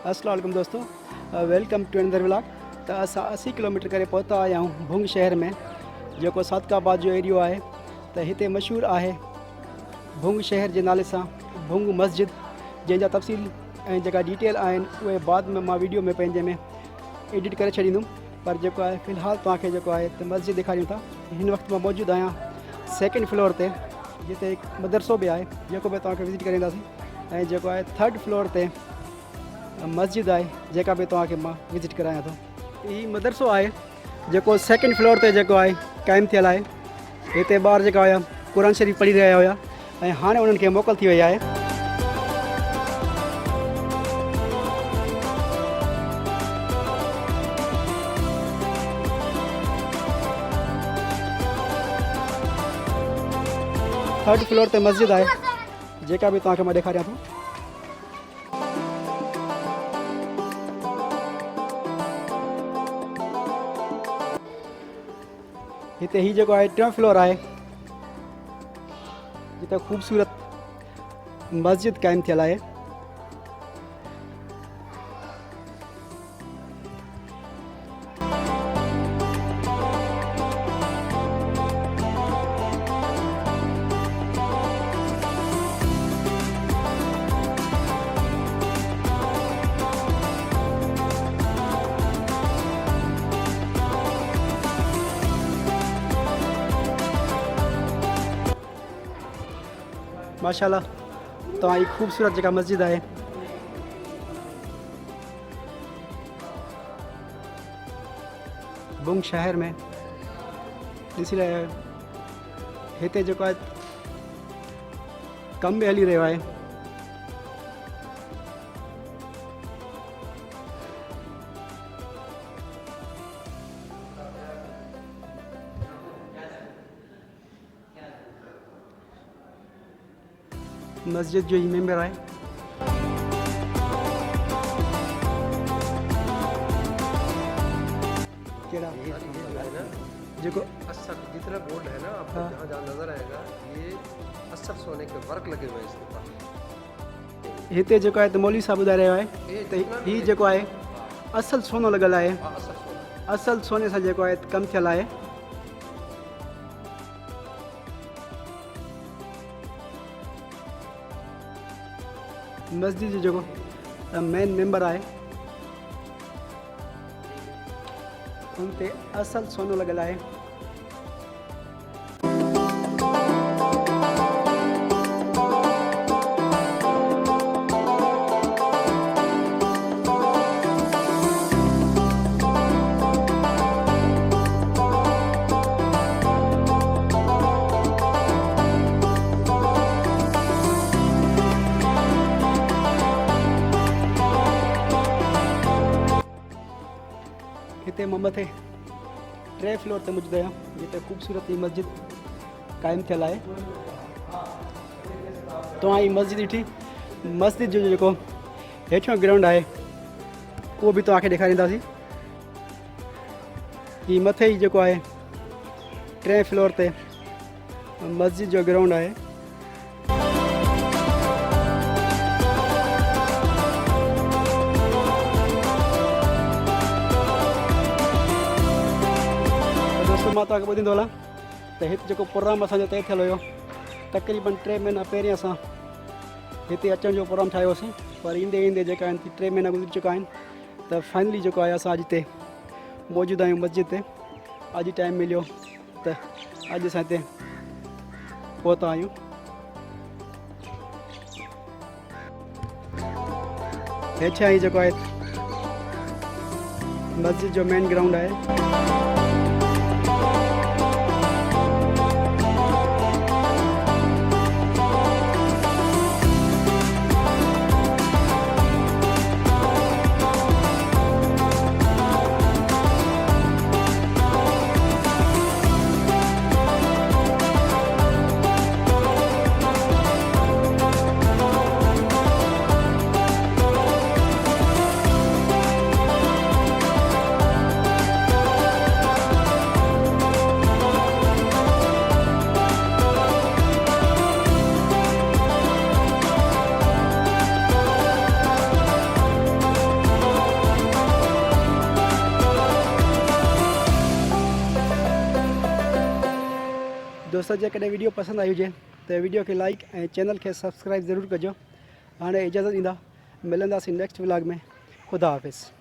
अस्सलाम वालेकुम दोस्तों, वेलकम टू अनदर व्लॉग। तो असां 80 किलोमीटर करे पहुता आया हूँ भुंग शहर में, जो सादकाबाद जो एरियो है। तो हिते मशहूर है भुंग शहर के नाले से भुंग मस्जिद, जैसा तफ़सील ऐं जेका डिटेल आहिनि उहे बाद में मां वीडियो में पंहिंजे में एडिट करे छॾींदुमि। पर जेको आहे फ़िलहाल तव्हांखे जेको आहे त मस्जिद ॾेखारियूं था। हिन वक़्तु मां मौजूदु आहियां सेकेंड फ्लोर ते, जिते हिकु मदरसो बि आहे जेको बि तव्हांखे विज़िट करींदासीं। ऐं जेको आहे थर्ड फ्लोर ते मस्जिद आहे जेका बि तव्हांखे मां विज़िट करायां थो। हीउ मदरसो आहे जेको सेकेंड फ्लोर ते जेको आहे क़ाइमु थियल आहे। हिते ॿार जेका हुया क़ुर शरीफ़ पढ़ी रहिया हुया ऐं हाणे उन्हनि खे मोकल थी वई आहे। थर्ड फ्लोर ते मस्जिद आहे जेका बि तव्हांखे मां ॾेखारियां थो। हिते ही जेको आहे टियों फ्लोर आहे जिते ख़ूबसूरत मस्जिद क़ाइमु थियल आहे। माशाल्लाह तव्हां ही ख़ूबसूरत जेका मस्जिद आहे भुंग शहर में ॾिसी रहिया आहियो। हिते जेको आहे कमु बि हली रहियो आहे। मस्जिद जो ही मेंबर आहे। केड़ा जेको अस्सर जितना बोर्ड है ना आपको हाँ। जहाँ जहाँ नजर आएगा ये अस्सर सोने के वर्क लगे हुए हैं इसके ऊपर। हिते जेको आहे त मौलवी साहब ॿुधाए रहियो आहे ये त जितना भी हीउ जेको आहे असल सोनो लॻल आहे। अस्सर सोना असल सोने सां जेको आहे कमु थियल आहे। मस्जिद जो जेको मेन मेंबर आहे उन ते असल सोनो लॻल आहे। हिते मां मथे टे फ्लोर ते मौजूदु आहियां जिते ख़ूबसूरत ही मस्जिद क़ाइमु थियल आहे। तव्हां ही मस्जिद ॾिठी। मस्जिद जो जेको हेठियों ग्राउंड आहे उहो बि तव्हांखे ॾेखारींदासीं। ही मथे ही जेको आहे टे फ्लोर ते मस्जिद जो ग्राउंड आहे। दोस्तों मां तव्हांखे ॿुधाईंदो हलां त हिते जेको प्रोग्राम असांजो तय थियल हुयो तक़रीबन 3 महीना पहिरियों असां हिते अचण जो प्रोग्राम ठाहियोसीं। पर ईंदे ईंदे जेका आहिनि 3 महीना गुज़री चुका आहिनि। त फाइनली जेको आहे असां अॼु हिते मौजूदु आहियूं मस्जिद ते। अॼु टाइम मिलियो त अॼु असां हिते पहुता आहियूं। हेठियां ई जेको आहे मस्जिद जो मेन ग्राउंड आहे। दोस्तों जेकॾहिं वीडियो पसंदि आई हुजे त वीडियो खे लाइक ऐं चैनल खे सब्सक्राइब ज़रूरु कजो। हाणे इजाज़त ॾींदा, मिलंदासीं नेक्स्ट व्लॉग में। ख़ुदा हाफ़िज़।